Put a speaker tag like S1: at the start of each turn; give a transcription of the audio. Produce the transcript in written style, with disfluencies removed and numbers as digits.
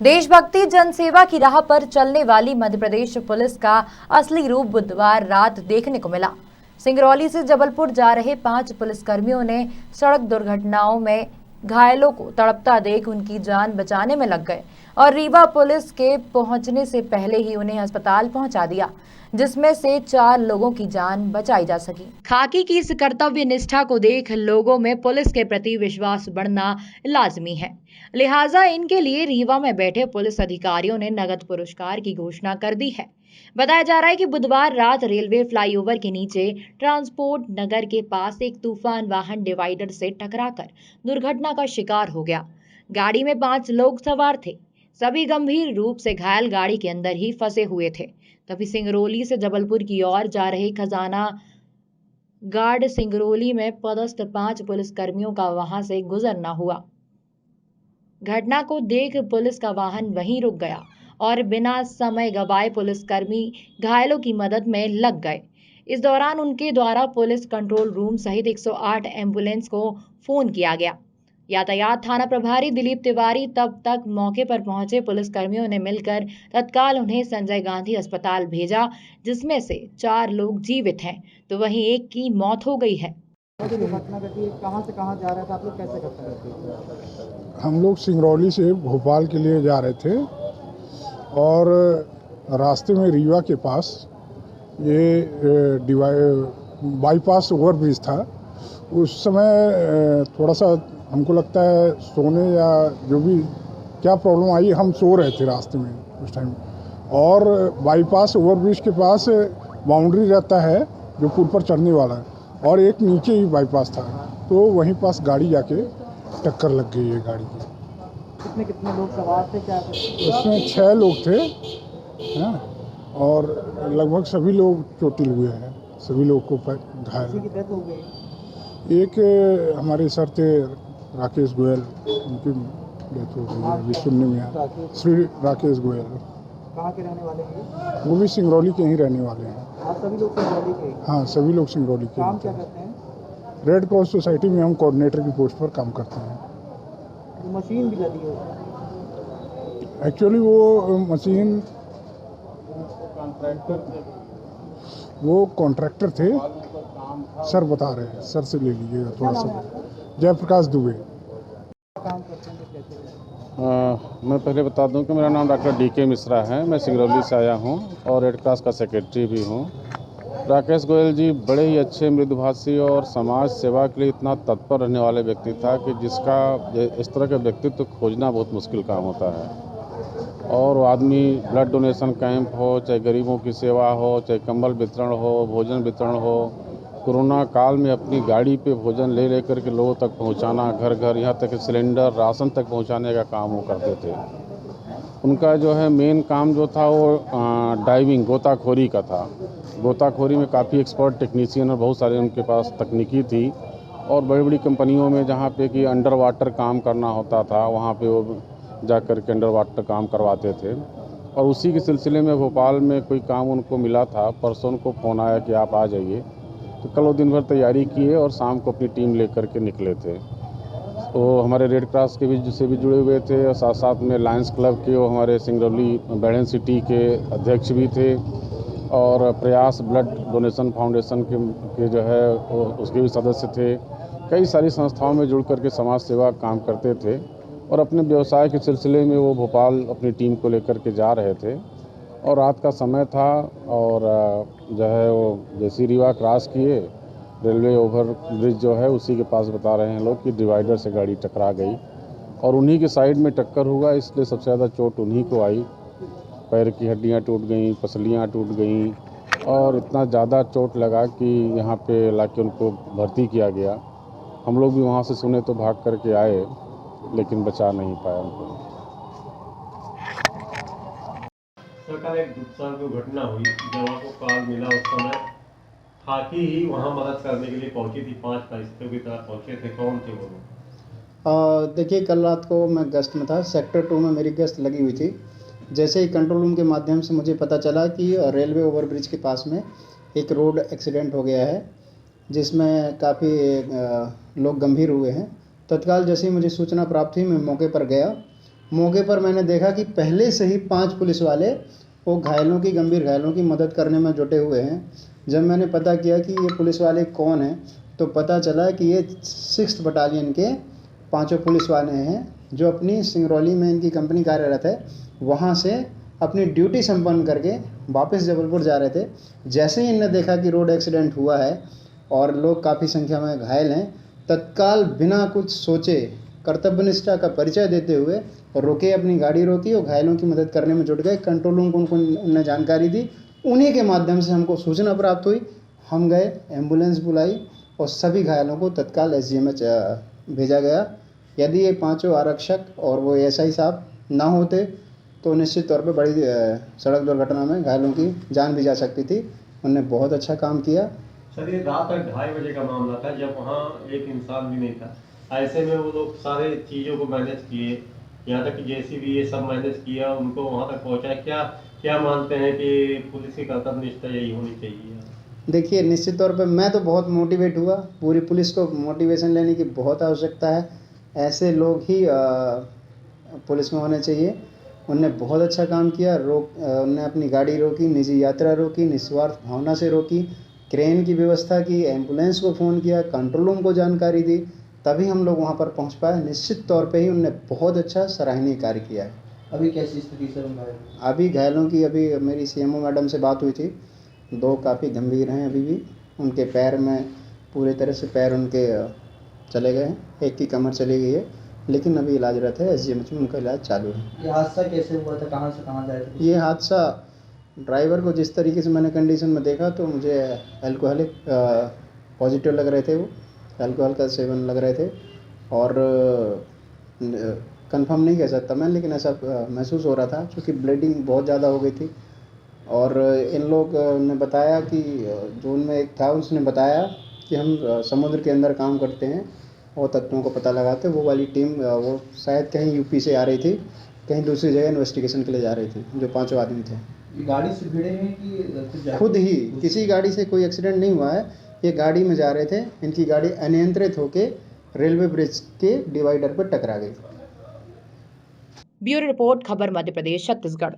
S1: देशभक्ति जनसेवा की राह पर चलने वाली मध्य प्रदेश पुलिस का असली रूप बुधवार रात देखने को मिला। सिंगरौली से जबलपुर जा रहे 5 पुलिसकर्मियों ने सड़क दुर्घटनाओं में घायलों को तड़पता देख उनकी जान बचाने में लग गए और रीवा पुलिस के पहुंचने से पहले ही उन्हें अस्पताल पहुंचा दिया, जिसमें से 4 लोगों की जान बचाई जा सकी। खाकी की इस कर्तव्य निष्ठा को देख लोगों में पुलिस के प्रति विश्वास बढ़ना लाजमी है। लिहाजा इनके लिए रीवा में बैठे पुलिस अधिकारियों ने नगद पुरस्कार की घोषणा कर दी है। बताया जा रहा है कि बुधवार रात रेलवे फ्लाईओवर के नीचे ट्रांसपोर्ट नगर के पास एक तूफान वाहन डिवाइडर से टकराकर दुर्घटना का शिकार हो गया। गाड़ी में 5 लोग सवार थे। सभी गंभीर रूप से घायल गाड़ी के अंदर ही फंसे हुए थे। तभी सिंगरौली से जबलपुर की ओर जा रहे खजाना गार्ड सिंगरौली में पदस्थ 5 पुलिसकर्मियों का वहां से गुजरना हुआ। घटना को देख पुलिस का वाहन वहीं रुक गया और बिना समय गवाए पुलिसकर्मी घायलों की मदद में लग गए। इस दौरान उनके द्वारा पुलिस कंट्रोल रूम सहित 108 एम्बुलेंस को फोन किया गया। यातायात थाना प्रभारी दिलीप तिवारी तब तक मौके पर पहुंचे। पुलिसकर्मियों ने मिलकर तत्काल उन्हें संजय गांधी अस्पताल भेजा, जिसमें से 4 लोग जीवित हैं तो वहीं एक की मौत हो गई है।
S2: घटना घटी है, कहाँ से कहाँ जा रहा था, आप लोग कैसे घटना घटी?
S3: हम लोग सिंगरौली से भोपाल के लिए जा रहे थे और रास्ते में रीवा के पास ये बाईपास ओवरब्रिज था। उस समय थोड़ा सा हमको लगता है सोने या जो भी क्या प्रॉब्लम आई, हम सो रहे थे रास्ते में उस टाइम। और बाईपास ओवरब्रिज के पास बाउंड्री रहता है जो पुल पर चढ़ने वाला है और एक नीचे ही बाईपास था, तो वहीं पास गाड़ी जाके टक्कर लग गई है गाड़ी की।
S2: कितने लोग सवार थे? क्या
S3: उसमें 6 लोग थे हैं और लगभग सभी लोग चोटिल हुए हैं, सभी लोग को घायल।
S2: की डेथ हो गई।
S3: एक हमारे सर थे राकेश गोयल, उनकी डेथ हो गई है, अभी सुनने में आया। श्री राकेश गोयल
S2: कहाँ के रहने वाले हैं?
S3: वो भी सिंगरौली के ही रहने वाले हैं।
S2: आप सभी लोग सिंगरौली के?
S3: हाँ, सभी लोग सिंगरौली के।
S2: काम क्या करते हैं?
S3: रेड क्रॉस सोसाइटी में हम कोऑर्डिनेटर की पोस्ट पर काम करते हैं।
S2: मशीन भी लगी है?
S3: एक्चुअली वो मशीन वो कॉन्ट्रैक्टर थे, सर बता रहे हैं, सर से ले लीजिएगा थोड़ा सा। जयप्रकाश दुबे।
S2: काम करते हैं कैसे?
S4: मैं पहले बता दूं कि मेरा नाम डॉक्टर DK मिश्रा है। मैं सिंगरौली से आया हूं और रेड क्रॉस का सेक्रेटरी भी हूं। राकेश गोयल जी बड़े ही अच्छे मृदुभाषी और समाज सेवा के लिए इतना तत्पर रहने वाले व्यक्ति था कि जिसका इस तरह का व्यक्तित्व खोजना बहुत मुश्किल काम होता है। और वो आदमी ब्लड डोनेशन कैंप हो, चाहे गरीबों की सेवा हो, चाहे कंबल वितरण हो, भोजन वितरण हो, कोरोना काल में अपनी गाड़ी पे भोजन ले लेकर के लोगों तक पहुंचाना, घर घर, यहाँ तक कि सिलेंडर राशन तक पहुंचाने का काम वो करते थे। उनका जो है मेन काम जो था वो डाइविंग, गोताखोरी का था। गोताखोरी में काफ़ी एक्सपर्ट टेक्नीशियन और बहुत सारे उनके पास तकनीकी थी। और बड़ी बड़ी कंपनियों में जहाँ पे कि अंडर वाटर काम करना होता था, वहाँ पे वो जा कर के अंडर वाटर काम करवाते थे। और उसी के सिलसिले में भोपाल में कोई काम उनको मिला था। परसों उनको फ़ोन आया कि आप आ जाइए, तो कल वो दिन भर तैयारी किए और शाम को अपनी टीम लेकर के निकले थे। तो हमारे रेड क्रॉस के भी से भी जुड़े हुए थे और साथ साथ में लायंस क्लब के वो हमारे सिंगरौली बैडन सिटी के अध्यक्ष भी थे और प्रयास ब्लड डोनेशन फाउंडेशन के जो है उसके भी सदस्य थे। कई सारी संस्थाओं में जुड़ करके समाज सेवा काम करते थे और अपने व्यवसाय के सिलसिले में वो भोपाल अपनी टीम को लेकर के जा रहे थे। और रात का समय था और जो है वो जैसी रीवा क्रॉस किए, रेलवे ओवर ब्रिज जो है उसी के पास बता रहे हैं लोग कि डिवाइडर से गाड़ी टकरा गई और उन्हीं के साइड में टक्कर हुआ, इसलिए सबसे ज़्यादा चोट उन्हीं को आई। पैर की हड्डियां टूट गईं, पसलियां टूट गईं और इतना ज़्यादा चोट लगा कि यहाँ पे लाके उनको भर्ती किया गया। हम लोग भी वहाँ से सुने तो भाग करके आए, लेकिन बचा नहीं पाया उनको।
S5: सरकार एक दुखद घटना हुई, जब आपको कॉल मिला उस समय खाकी ही वहाँ मदद करने के लिए पहुंची थी। 5 परिस्थितियों की तरह पहुंचे थे। कौन थे वो लोग?
S2: देखिए, कल रात को मैं गश्त में था। सेक्टर 2 में मेरी गश्त लगी हुई थी। जैसे ही कंट्रोल रूम के माध्यम से मुझे पता चला कि रेलवे ओवरब्रिज के पास में एक रोड एक्सीडेंट हो गया है, जिसमें काफ़ी लोग गंभीर हुए हैं। तत्काल जैसे ही मुझे सूचना प्राप्त हुई, मैं मौके पर गया मौके पर मैंने देखा कि पहले से ही 5 पुलिस वाले वो घायलों की, गंभीर घायलों की मदद करने में जुटे हुए हैं। जब मैंने पता किया कि ये पुलिस वाले कौन हैं, तो पता चला कि ये 6th बटालियन के 5 पुलिस वाले हैं, जो अपनी सिंगरौली में इनकी कंपनी कार्यरत है, वहाँ से अपनी ड्यूटी संपन्न करके वापस जबलपुर जा रहे थे। जैसे ही इन्होंने देखा कि रोड एक्सीडेंट हुआ है और लोग काफ़ी संख्या में घायल हैं, तत्काल बिना कुछ सोचे कर्तव्यनिष्ठा का परिचय देते हुए रुके, अपनी गाड़ी रोकी और घायलों की मदद करने में जुट गए। कंट्रोल रूम को उन्होंने जानकारी दी, उन्हीं के माध्यम से हमको सूचना प्राप्त हुई। हम गए, एम्बुलेंस बुलाई और सभी घायलों को तत्काल SGMH भेजा गया। यदि ये 5 आरक्षक और वो SI साहब ना होते तो निश्चित तौर पे बड़ी सड़क दुर्घटना में घायलों की जान भी जा सकती थी। उन्होंने बहुत अच्छा काम किया।
S5: सर, ये रात 2:30 बजे का मामला था, जब वहाँ एक इंसान भी नहीं था। ऐसे में वो लोग सारे चीज़ों को मैनेज किए, यहाँ तक कि JCB ये सब मैनेज किया, उनको वहाँ तक पहुँचाया। क्या मानते हैं कि पुलिस की कर्तव्यनिष्ठा यही होनी चाहिए?
S2: देखिए, निश्चित तौर पे मैं तो बहुत मोटिवेट हुआ। पूरी पुलिस को मोटिवेशन लेने की बहुत आवश्यकता है। ऐसे लोग ही पुलिस में होने चाहिए। उनने बहुत अच्छा काम किया। उनने अपनी गाड़ी रोकी, निजी यात्रा रोकी, निस्वार्थ भावना से रोकी, क्रेन की व्यवस्था की, एम्बुलेंस को फ़ोन किया, कंट्रोल रूम को जानकारी दी, तभी हम लोग वहाँ पर पहुँच पाए। निश्चित तौर पे ही उनने बहुत अच्छा सराहनीय कार्य किया है।
S6: अभी कैसी स्थिति सर उनका?
S2: अभी घायलों की अभी मेरी CMO मैडम से बात हुई थी, 2 काफ़ी गंभीर हैं अभी भी। उनके पैर में पूरे तरह से पैर उनके चले गए हैं, एक की कमर चली गई है, लेकिन अभी इलाजरत है। SGMH में उनका इलाज चालू है।
S6: ये हादसा कैसे हुआ था, कहाँ से कहाँ जा रहे थे?
S2: ये हादसा ड्राइवर को जिस तरीके से मैंने कंडीशन में देखा तो मुझे अल्कोहलिक पॉजिटिव लग रहे थे, वो अल्कोहल का सेवन लग रहे थे, और कंफर्म नहीं कह सकता मैं, लेकिन ऐसा महसूस हो रहा था क्योंकि ब्लीडिंग बहुत ज़्यादा हो गई थी। और इन लोग ने बताया कि जो उनमें एक था, उसने बताया कि हम समुद्र के अंदर काम करते हैं और तत्वों को पता लगाते। वो वाली टीम वो शायद कहीं UP से आ रही थी, कहीं दूसरी जगह इन्वेस्टिगेशन के लिए जा रही थी, जो 5 आदमी थे।
S6: ये गाड़ी से भिड़े हैं कि
S2: खुद ही? किसी गाड़ी से कोई एक्सीडेंट नहीं हुआ है। ये गाड़ी में जा रहे थे, इनकी गाड़ी अनियंत्रित होकर रेलवे ब्रिज के डिवाइडर पर टकरा गई।
S1: ब्यूरो रिपोर्ट, खबर मध्य प्रदेश, छत्तीसगढ़।